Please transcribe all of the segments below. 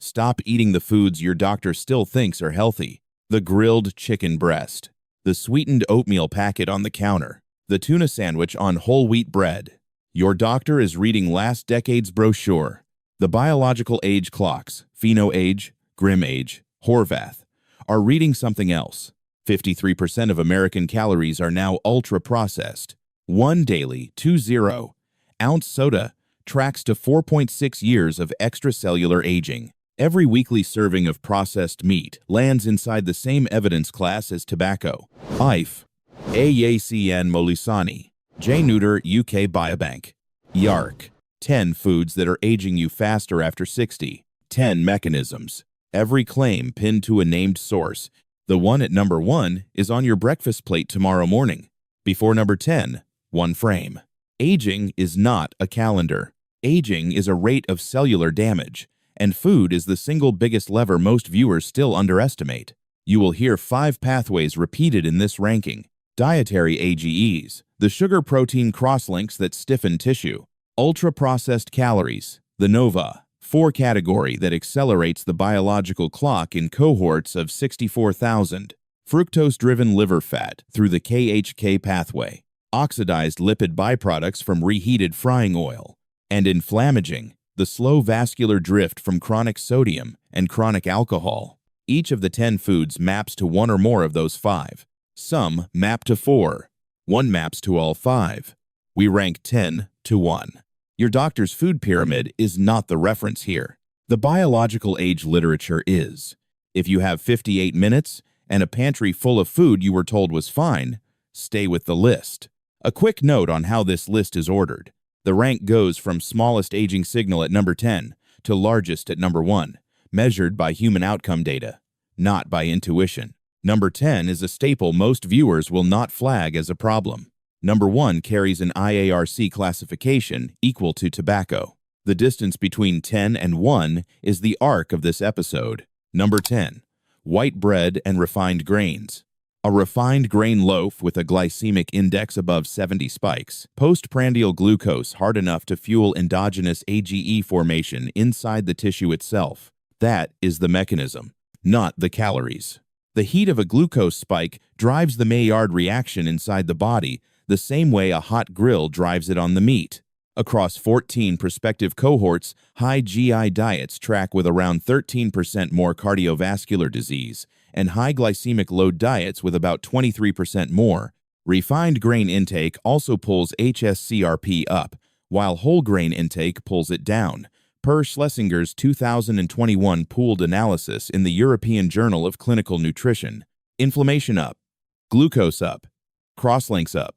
Stop eating the foods your doctor still thinks are healthy. The grilled chicken breast, the sweetened oatmeal packet on the counter, the tuna sandwich on whole wheat bread. Your doctor is reading last decade's brochure. The biological age clocks, PhenoAge, GrimAge, Horvath, are reading something else. 53% of American calories are now ultra-processed. One daily 20-ounce soda tracks to 4.6 years of extracellular aging. Every weekly serving of processed meat lands inside the same evidence class as tobacco. IFE, AACN Molisani, J. Neuter, UK Biobank. IARC, 10 foods that are aging you faster after 60. 10 mechanisms. Every claim pinned to a named source. The one at number 1 is on your breakfast plate tomorrow morning. Before number 10, one frame. Aging is not a calendar. Aging is a rate of cellular damage, and food is the single biggest lever most viewers still underestimate. You will hear 5 pathways repeated in this ranking. Dietary AGEs, the sugar-protein crosslinks that stiffen tissue. Ultra-processed calories, the NOVA, 4 category that accelerates the biological clock in cohorts of 64,000. Fructose-driven liver fat through the KHK pathway. Oxidized lipid byproducts from reheated frying oil. And inflammaging, the slow vascular drift from chronic sodium and chronic alcohol. Each of the 10 foods maps to one or more of those 5. Some map to 4. One maps to all 5. We rank 10 to 1. Your doctor's food pyramid is not the reference here. The biological age literature is. If you have 58 minutes and a pantry full of food you were told was fine, stay with the list. A quick note on how this list is ordered. The rank goes from smallest aging signal at number 10 to largest at number 1, measured by human outcome data, not by intuition. Number 10 is a staple most viewers will not flag as a problem. Number 1 carries an IARC classification equal to tobacco. The distance between 10 and 1 is the arc of this episode. Number 10, white bread and refined grains. A refined grain loaf with a glycemic index above 70 spikes. Postprandial glucose hard enough to fuel endogenous AGE formation inside the tissue itself. That is the mechanism, not the calories. The heat of a glucose spike drives the Maillard reaction inside the body the same way a hot grill drives it on the meat. Across 14 prospective cohorts, high GI diets track with around 13% more cardiovascular disease, and high glycemic load diets with about 23% more. Refined grain intake also pulls HSCRP up, while whole grain intake pulls it down, per Schlesinger's 2021 pooled analysis in the European Journal of Clinical Nutrition. Inflammation up, glucose up, crosslinks up,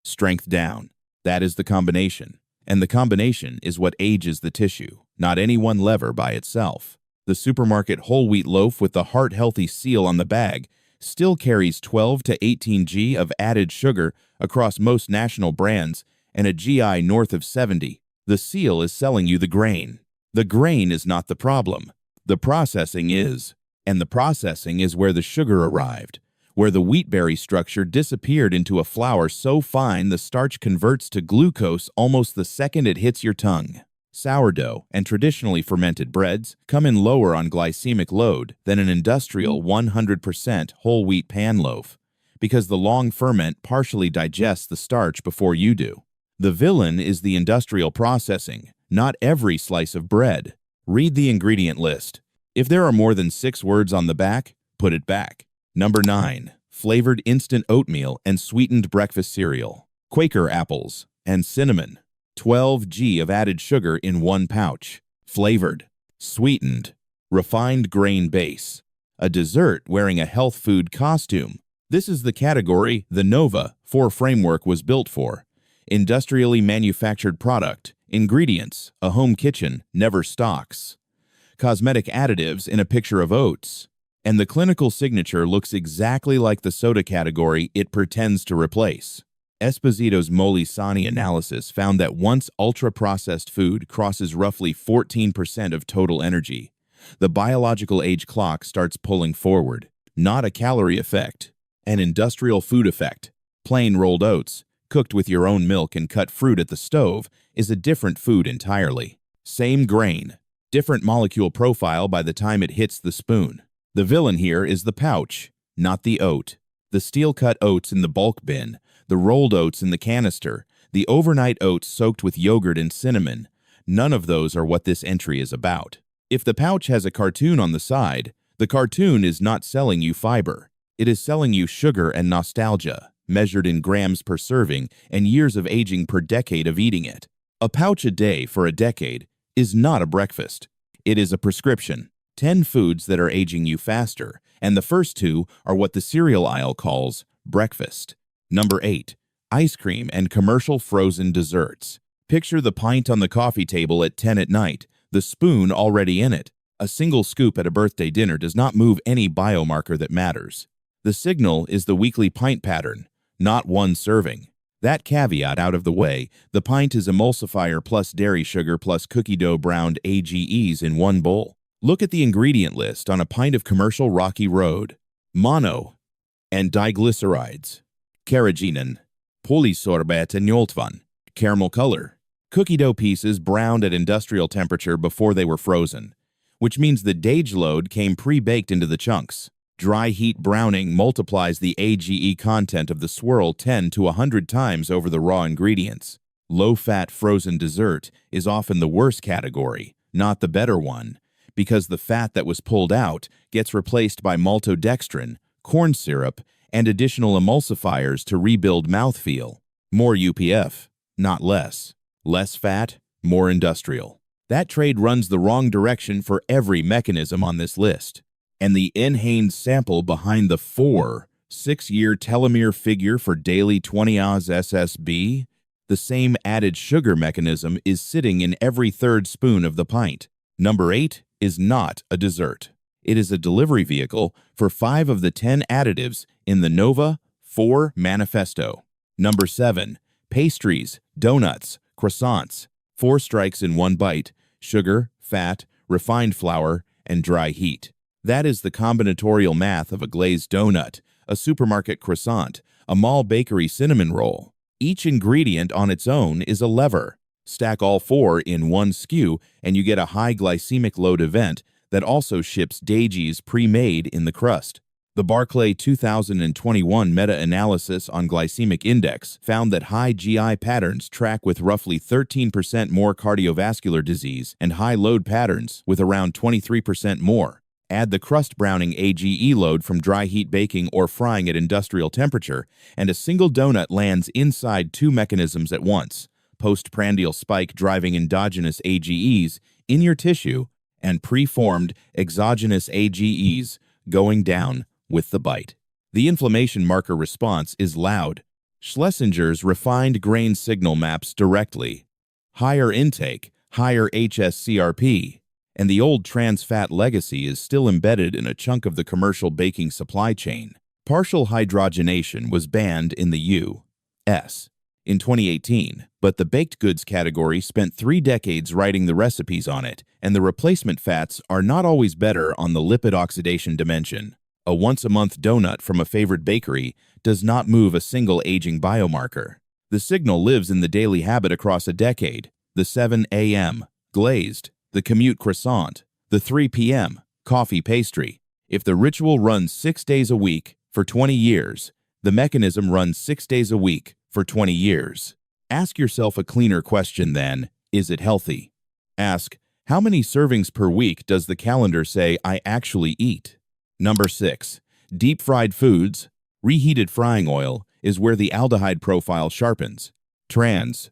strength down. That is the combination. And the combination is what ages the tissue, not any one lever by itself. The supermarket whole wheat loaf with the heart-healthy seal on the bag still carries 12 to 18 g of added sugar across most national brands and a GI north of 70. The seal is selling you the grain. The grain is not the problem. The processing is. And the processing is where the sugar arrived, where the wheatberry structure disappeared into a flour so fine the starch converts to glucose almost the second it hits your tongue. Sourdough and traditionally fermented breads come in lower on glycemic load than an industrial 100% whole wheat pan loaf, because the long ferment partially digests the starch before you do. The villain is the industrial processing, not every slice of bread. Read the ingredient list. If there are more than 6 words on the back, put it back. Number 9, flavored instant oatmeal and sweetened breakfast cereal. Quaker apples and cinnamon. 12 g of added sugar in 1 pouch. Flavored, sweetened, refined grain base. A dessert wearing a health food costume. This is the category the NOVA 4 framework was built for. Industrially manufactured product. Ingredients, a home kitchen never stocks. Cosmetic additives in a picture of oats. And the clinical signature looks exactly like the soda category it pretends to replace. Esposito's Molisani analysis found that once ultra-processed food crosses roughly 14% of total energy, the biological age clock starts pulling forward. Not a calorie effect, an industrial food effect. Plain rolled oats, cooked with your own milk and cut fruit at the stove, is a different food entirely. Same grain, Different molecule profile by the time it hits the spoon. The villain here is the pouch, not the oat. The steel-cut oats in the bulk bin, the rolled oats in the canister, the overnight oats soaked with yogurt and cinnamon. None of those are what this entry is about. If the pouch has a cartoon on the side, the cartoon is not selling you fiber. It is selling you sugar and nostalgia, measured in grams per serving and years of aging per decade of eating it. A pouch a day for a decade is not a breakfast. It is a prescription. 10 foods that are aging you faster, and the first 2 are what the cereal aisle calls breakfast. Number 8. Ice cream and commercial frozen desserts. Picture the pint on the coffee table at 10 at night, the spoon already in it. A single scoop at a birthday dinner does not move any biomarker that matters. The signal is the weekly pint pattern, not one serving. That caveat out of the way, the pint is emulsifier plus dairy sugar plus cookie dough browned AGEs in one bowl. Look at the ingredient list on a pint of commercial Rocky Road. Mono and diglycerides, carrageenan, polysorbate and yoltvan, caramel color. Cookie dough pieces browned at industrial temperature before they were frozen, which means the dage load came pre-baked into the chunks. Dry heat browning multiplies the AGE content of the swirl 10 to 100 times over the raw ingredients. Low-fat frozen dessert is often the worst category, not the better one, because the fat that was pulled out gets replaced by maltodextrin, corn syrup, and additional emulsifiers to rebuild mouthfeel. More UPF, not less. Less fat, more industrial. That trade runs the wrong direction for every mechanism on this list. And the NHANES sample behind the 4-6-year telomere figure for daily 20Oz SSB, the same added sugar mechanism is sitting in every third spoon of the pint. Number 8 is not a dessert. It is a delivery vehicle for 5 of the 10 additives in the Nova 4 Manifesto. Number 7, pastries, doughnuts, croissants. 4 strikes in one bite: sugar, fat, refined flour, and dry heat. That is the combinatorial math of a glazed donut, a supermarket croissant, a mall bakery cinnamon roll. Each ingredient on its own is a lever. Stack all 4 in one SKU and you get a high glycemic load event that also ships dages pre-made in the crust. The Barclay 2021 meta-analysis on glycemic index found that high GI patterns track with roughly 13% more cardiovascular disease and high load patterns with around 23% more. Add the crust browning AGE load from dry heat baking or frying at industrial temperature, and a single donut lands inside 2 mechanisms at once: postprandial spike driving endogenous AGEs in your tissue and preformed exogenous AGEs going down with the bite. The inflammation marker response is loud. Schlesinger's refined grain signal maps directly. Higher intake, higher HSCRP. And the old trans fat legacy is still embedded in a chunk of the commercial baking supply chain. Partial hydrogenation was banned in the U.S. in 2018, but the baked goods category spent 3 decades writing the recipes on it, and the replacement fats are not always better on the lipid oxidation dimension. A once-a-month donut from a favorite bakery does not move a single aging biomarker. The signal lives in the daily habit across a decade: the 7 a.m. glazed, the commute croissant, the 3 p.m. coffee pastry. If the ritual runs 6 days a week for 20 years, the mechanism runs 6 days a week for 20 years. Ask yourself a cleaner question then: is it healthy? Ask, how many servings per week does the calendar say I actually eat? Number 6, deep-fried foods. Reheated frying oil is where the aldehyde profile sharpens. Trans,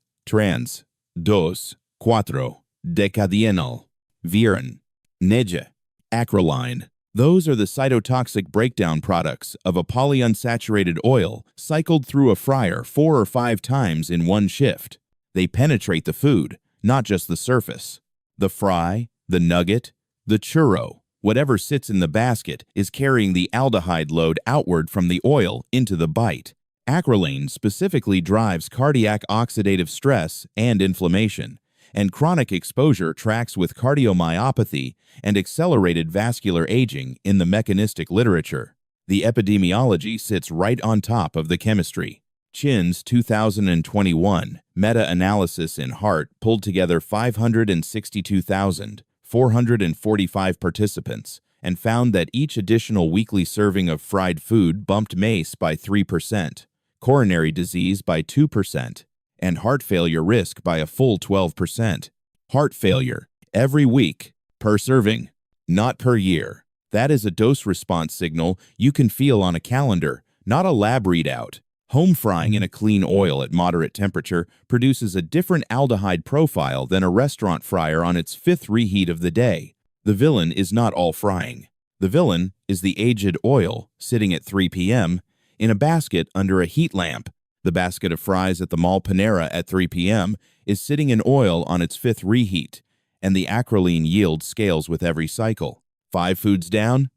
dos, cuatro, decadienol, virin, neja, acrolein. Those are the cytotoxic breakdown products of a polyunsaturated oil cycled through a fryer 4 or 5 times in one shift. They penetrate the food, not just the surface. The fry, the nugget, the churro, whatever sits in the basket is carrying the aldehyde load outward from the oil into the bite. Acrolein specifically drives cardiac oxidative stress and inflammation, and chronic exposure tracks with cardiomyopathy and accelerated vascular aging in the mechanistic literature. The epidemiology sits right on top of the chemistry. Chin's 2021 meta-analysis in Heart pulled together 562,000 445 participants, and found that each additional weekly serving of fried food bumped MACE by 3%, coronary disease by 2%, and heart failure risk by a full 12%. Heart failure, every week, per serving, not per year. That is a dose-response signal you can feel on a calendar, not a lab readout. Home frying in a clean oil at moderate temperature produces a different aldehyde profile than a restaurant fryer on its 5th reheat of the day. The villain is not all frying. The villain is the aged oil sitting at 3 p.m. in a basket under a heat lamp. The basket of fries at the mall Panera at 3 p.m. is sitting in oil on its 5th reheat, and the acrolein yield scales with every cycle. 5 foods down,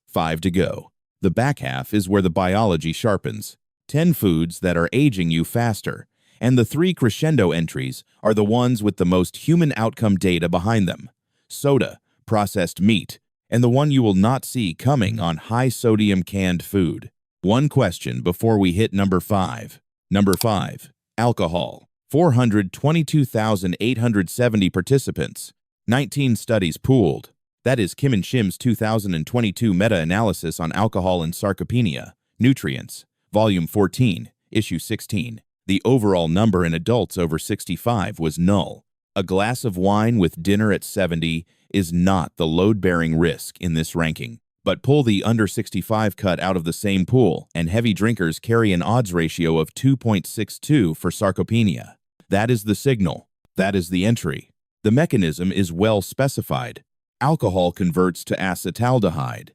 5 to go. The back half is where the biology sharpens. 10 foods that are aging you faster, and the 3 crescendo entries are the ones with the most human outcome data behind them. Soda, processed meat, and the one you will not see coming on high-sodium canned food. One question before we hit number 5. Number 5. Alcohol. 422,870 participants. 19 studies pooled. That is Kim and Shim's 2022 meta-analysis on alcohol and sarcopenia, nutrients. Volume 14, Issue 16. The overall number in adults over 65 was null. A glass of wine with dinner at 70 is not the load-bearing risk in this ranking. But pull the under 65 cut out of the same pool, and heavy drinkers carry an odds ratio of 2.62 for sarcopenia. That is the signal. That is the entry. The mechanism is well specified. Alcohol converts to acetaldehyde.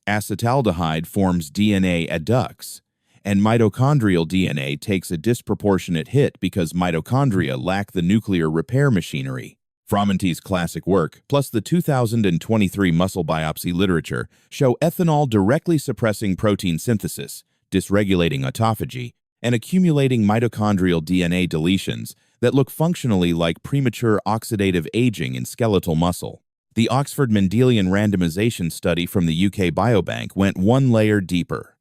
Acetaldehyde forms DNA adducts. And mitochondrial DNA takes a disproportionate hit because mitochondria lack the nuclear repair machinery. Fromente's classic work, plus the 2023 muscle biopsy literature, show ethanol directly suppressing protein synthesis, dysregulating autophagy, and accumulating mitochondrial DNA deletions that look functionally like premature oxidative aging in skeletal muscle. The Oxford Mendelian randomization study from the UK Biobank went one layer deeper.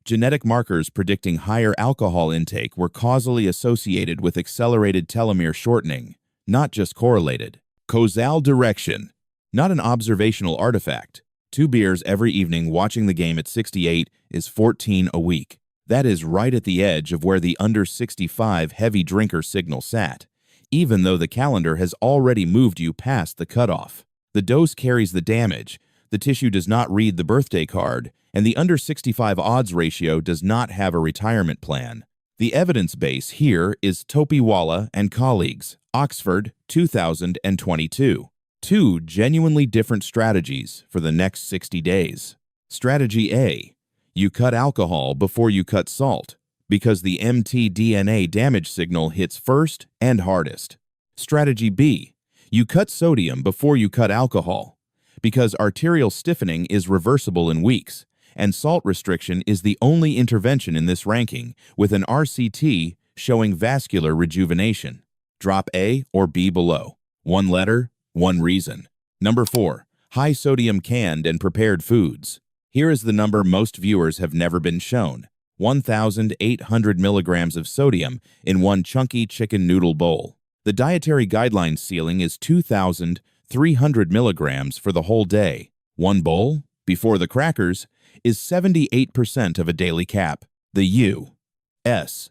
Genetic markers predicting higher alcohol intake were causally associated with accelerated telomere shortening, not just correlated. Causal direction, not an observational artifact. 2 beers every evening watching the game at 68 is 14 a week. That is right at the edge of where the under 65 heavy drinker signal sat, even though the calendar has already moved you past the cutoff. The dose carries the damage, the tissue does not read the birthday card, and the under 65 odds ratio does not have a retirement plan. The evidence base here is Topiwala and colleagues, Oxford, 2022. 2 genuinely different strategies for the next 60 days. Strategy A. You cut alcohol before you cut salt, because the mtDNA damage signal hits first and hardest. Strategy B. You cut sodium before you cut alcohol, because arterial stiffening is reversible in weeks, and salt restriction is the only intervention in this ranking, with an RCT showing vascular rejuvenation. Drop A or B below. 1 letter, 1 reason. Number 4. High sodium canned and prepared foods. Here is the number most viewers have never been shown. 1,800 milligrams of sodium in one chunky chicken noodle bowl. The dietary guidelines ceiling is 2,300 milligrams for the whole day. One bowl, before the crackers, is 78% of a daily cap. The U.S.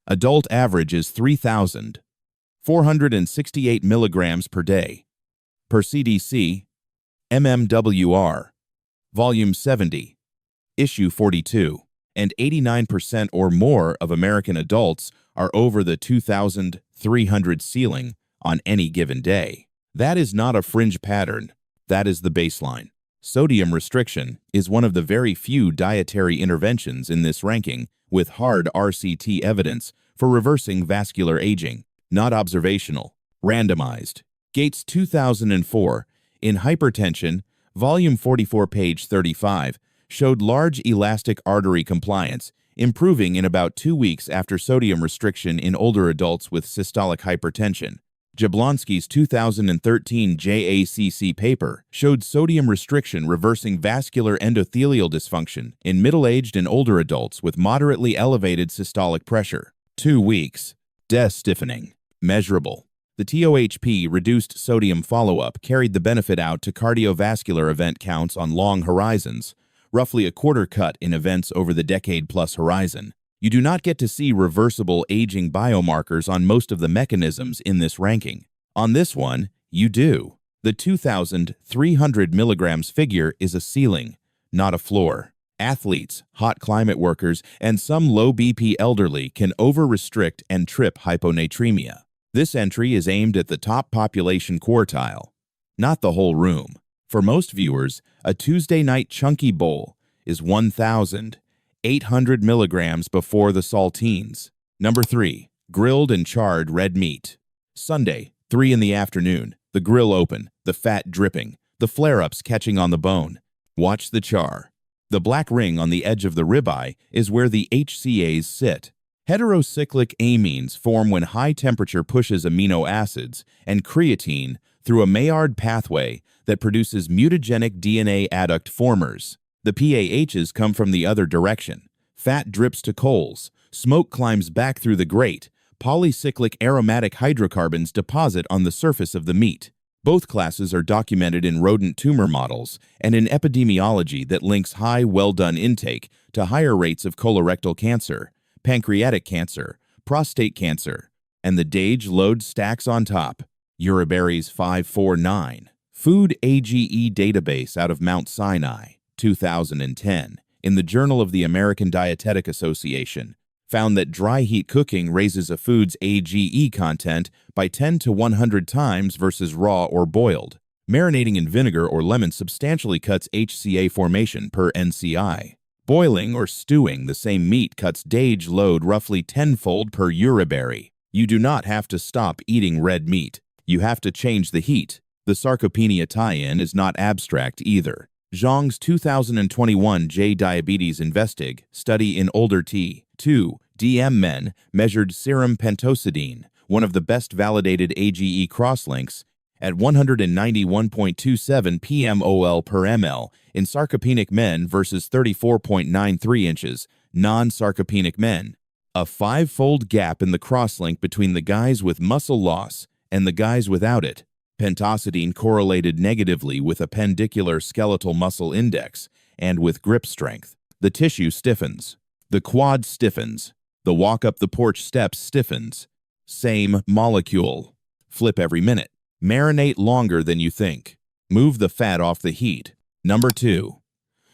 adult average is 3,468 milligrams per day. Per CDC, MMWR, Volume 70, Issue 42, and 89% or more of American adults are over the 2,300 ceiling on any given day. That is not a fringe pattern. That is the baseline. Sodium restriction is one of the very few dietary interventions in this ranking with hard RCT evidence for reversing vascular aging, not observational, randomized. Gates 2004, in Hypertension, Volume 44, page 35, showed large elastic artery compliance, improving in about 2 weeks after sodium restriction in older adults with systolic hypertension. Jablonski's 2013 JACC paper showed sodium restriction reversing vascular endothelial dysfunction in middle-aged and older adults with moderately elevated systolic pressure. 2 weeks. Stiffening. Measurable. The TOHP reduced sodium follow-up carried the benefit out to cardiovascular event counts on long horizons, roughly a quarter cut in events over the decade-plus horizon. You do not get to see reversible aging biomarkers on most of the mechanisms in this ranking. On this one, you do. The 2,300 milligrams figure is a ceiling, not a floor. Athletes, hot climate workers, and some low BP elderly can over-restrict and trip hyponatremia. This entry is aimed at the top population quartile, not the whole room. For most viewers, a Tuesday night chunky bowl is 1,800 milligrams before the saltines. Number 3. Grilled and charred red meat. Sunday, 3 in the afternoon, the grill open, the fat dripping, the flare-ups catching on the bone. Watch the char. The black ring on the edge of the ribeye is where the HCAs sit. Heterocyclic amines form when high temperature pushes amino acids and creatine through a Maillard pathway that produces mutagenic DNA adduct formers. The PAHs come from the other direction. Fat drips to coals. Smoke climbs back through the grate. Polycyclic aromatic hydrocarbons deposit on the surface of the meat. Both classes are documented in rodent tumor models and in epidemiology that links high well-done intake to higher rates of colorectal cancer, pancreatic cancer, prostate cancer, and the DAGE load stacks on top. Uribarri's 549. Food AGE database out of Mount Sinai, 2010, in the Journal of the American Dietetic Association, found that dry heat cooking raises a food's AGE content by 10 to 100 times versus raw or boiled. Marinating in vinegar or lemon substantially cuts HCA formation per NCI. Boiling or stewing the same meat cuts DAGE load roughly tenfold per Uribarri. You do not have to stop eating red meat. You have to change the heat. The sarcopenia tie-in is not abstract either. Zhang's 2021 J Diabetes Investig study in older T2 DM men measured serum pentosidine, one of the best validated AGE crosslinks, at 191.27 pmol per ml in sarcopenic men versus 34.93 inches non-sarcopenic men. A five-fold gap in the crosslink between the guys with muscle loss and the guys without it. Pentosidine correlated negatively with appendicular skeletal muscle index and with grip strength. The tissue stiffens. The quad stiffens. The walk up the porch steps stiffens. Same molecule. Flip every minute. Marinate longer than you think. Move the fat off the heat. Number 2.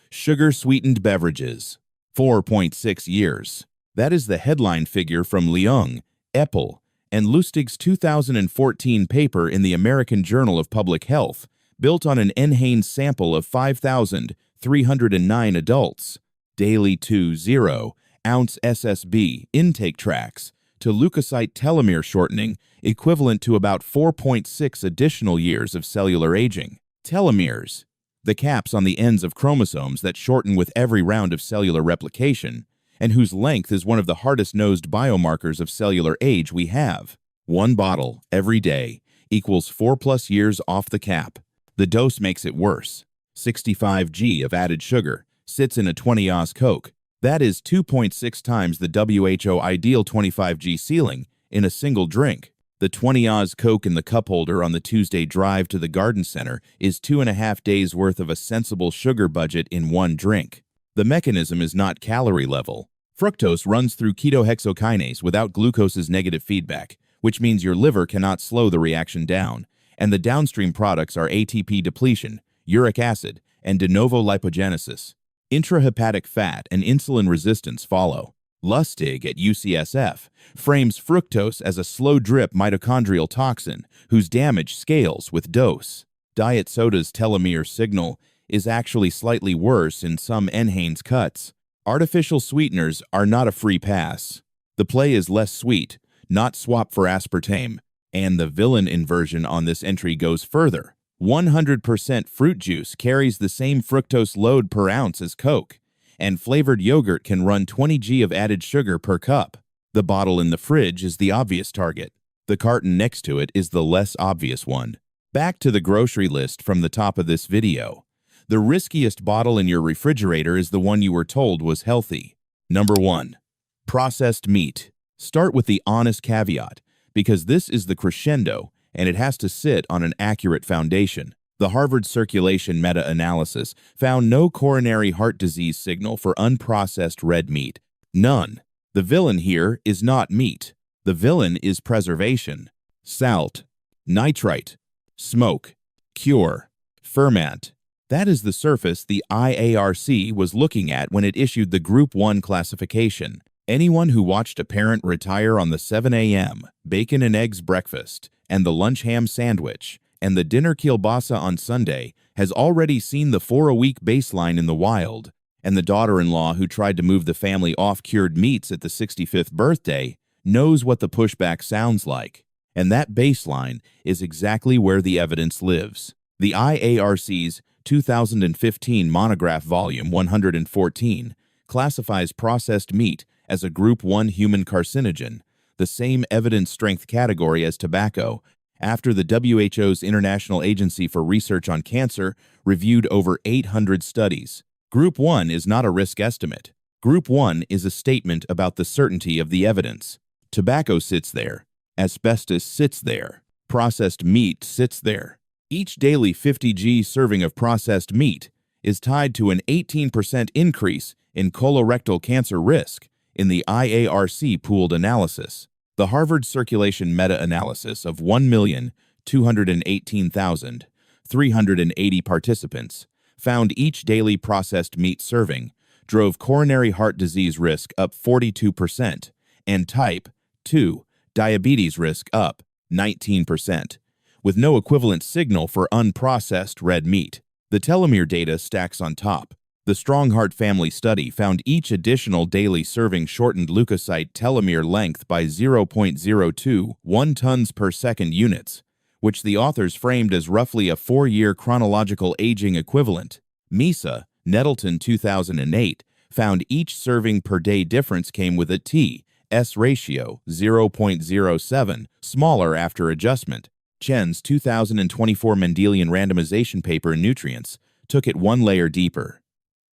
Sugar-sweetened beverages. 4.6 years. That is the headline figure from Leung, Eppel, and Lustig's 2014 paper in the American Journal of Public Health, built on an NHANES sample of 5,309 adults. Daily 2.0-ounce SSB intake tracks to leukocyte telomere shortening equivalent to about 4.6 additional years of cellular aging. Telomeres, the caps on the ends of chromosomes that shorten with every round of cellular replication, and whose length is one of the hardest-nosed biomarkers of cellular age we have. One bottle every day equals 4+ years off the cap. The dose makes it worse. 65 g of added sugar sits in a 20 Oz Coke. That is 2.6 times the WHO ideal 25 g ceiling in a single drink. The 20 Oz Coke in the cup holder on the Tuesday drive to the garden center is 2.5 days worth of a sensible sugar budget in one drink. The mechanism is not calorie level. Fructose runs through ketohexokinase without glucose's negative feedback, which means your liver cannot slow the reaction down, and the downstream products are ATP depletion, uric acid, and de novo lipogenesis. Intrahepatic fat and insulin resistance follow. Lustig at UCSF frames fructose as a slow-drip mitochondrial toxin whose damage scales with dose. Diet soda's telomere signal is actually slightly worse in some NHANES cuts. Artificial sweeteners are not a free pass. The play is less sweet, not swap for aspartame, and the villain inversion on this entry goes further. 100% fruit juice carries the same fructose load per ounce as Coke, and flavored yogurt can run 20 g of added sugar per cup. The bottle in the fridge is the obvious target. The carton next to it is the less obvious one. Back to the grocery list from the top of this video. The riskiest bottle in your refrigerator is the one you were told was healthy. Number 1. Processed meat. Start with the honest caveat because this is the crescendo and it has to sit on an accurate foundation. The Harvard Circulation meta-analysis found no coronary heart disease signal for unprocessed red meat. None. The villain here is not meat. The villain is preservation. Salt, nitrite, smoke, cure, ferment. That is the surface the IARC was looking at when it issued the Group 1 classification. Anyone who watched a parent retire on the 7 a.m. bacon and eggs breakfast and the lunch ham sandwich and the dinner kielbasa on Sunday has already seen the 4-a-week baseline in the wild, and the daughter-in-law who tried to move the family off cured meats at the 65th birthday knows what the pushback sounds like. And that baseline is exactly where the evidence lives. The IARC's 2015 monograph volume 114 classifies processed meat as a Group 1 human carcinogen, the same evidence strength category as tobacco, after the WHO's International Agency for Research on Cancer reviewed over 800 studies. Group 1 is not a risk estimate. Group 1 is a statement about the certainty of the evidence. Tobacco sits there. Asbestos sits there. Processed meat sits there. Each daily 50g serving of processed meat is tied to an 18% increase in colorectal cancer risk in the IARC pooled analysis. The Harvard Circulation meta-analysis of 1,218,380 participants found each daily processed meat serving drove coronary heart disease risk up 42% and type 2 diabetes risk up 19%, with no equivalent signal for unprocessed red meat. The telomere data stacks on top. The Strong Heart Family Study found each additional daily serving shortened leukocyte telomere length by 0.021 tons per second units, which the authors framed as roughly a 4-year chronological aging equivalent. MESA, Nettleton 2008, found each serving per day difference came with a T/S ratio 0.07, smaller after adjustment. Chen's 2024 Mendelian randomization paper in Nutrients took it one layer deeper.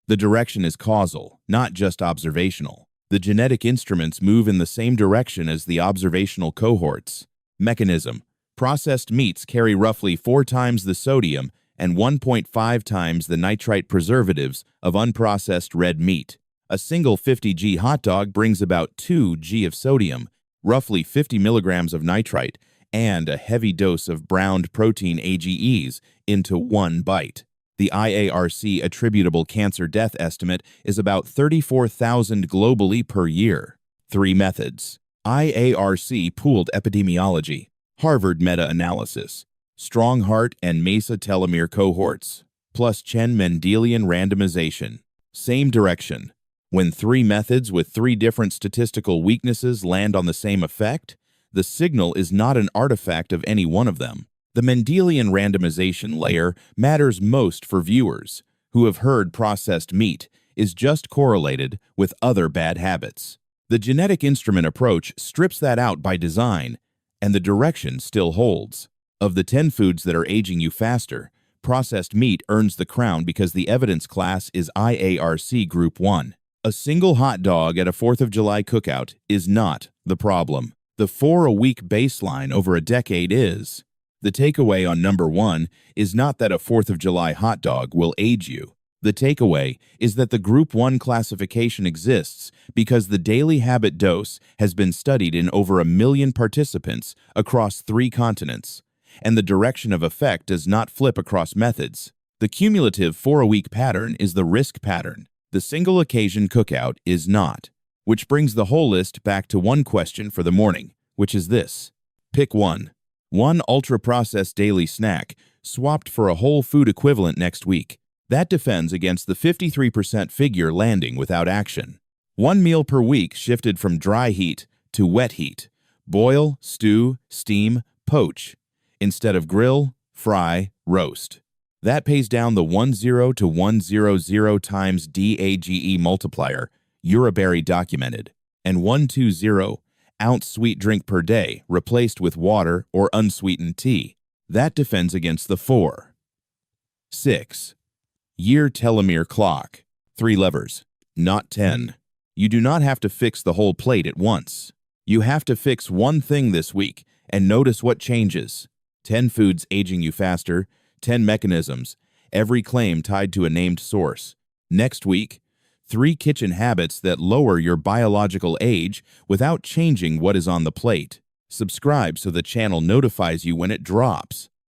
The direction is causal, not just observational. The genetic instruments move in the same direction as the observational cohorts. Mechanism: processed meats carry roughly 4 times the sodium and 1.5 times the nitrite preservatives of unprocessed red meat. A single 50g hot dog brings about 2g of sodium, roughly 50 milligrams of nitrite, and a heavy dose of browned protein AGEs into one bite. The IARC attributable cancer death estimate is about 34,000 globally per year. 3 methods. IARC pooled epidemiology. Harvard meta-analysis. Strong Heart and MESA telomere cohorts. Plus Chen Mendelian randomization. Same direction. When 3 methods with 3 different statistical weaknesses land on the same effect, the signal is not an artifact of any one of them. The Mendelian randomization layer matters most for viewers who have heard processed meat is just correlated with other bad habits. The genetic instrument approach strips that out by design, and the direction still holds. Of the 10 foods that are aging you faster, processed meat earns the crown because the evidence class is IARC Group 1. A single hot dog at a 4th of July cookout is not the problem. The 4-a-week baseline over a decade is. The takeaway on number 1 is not that a 4th of July hot dog will age you. The takeaway is that the Group 1 classification exists because the daily habit dose has been studied in over 1 million participants across 3 continents, and the direction of effect does not flip across methods. The cumulative 4-a-week pattern is the risk pattern. The single occasion cookout is not. Which brings the whole list back to one question for the morning, which is this. Pick one. One ultra-processed daily snack swapped for a whole food equivalent next week. That defends against the 53% figure landing without action. One meal per week shifted from dry heat to wet heat. Boil, stew, steam, poach. Instead of grill, fry, roast. That pays down the 10 to 100 times DAGE multiplier, Uribarri documented, and 120 ounce sweet drink per day replaced with water or unsweetened tea. That defends against the 4. 6. Year telomere clock. 3 levers, not 10. You do not have to fix the whole plate at once. You have to fix one thing this week and notice what changes. 10 foods aging you faster, 10 mechanisms, every claim tied to a named source. Next week, 3 kitchen habits that lower your biological age without changing what is on the plate. Subscribe so the channel notifies you when it drops.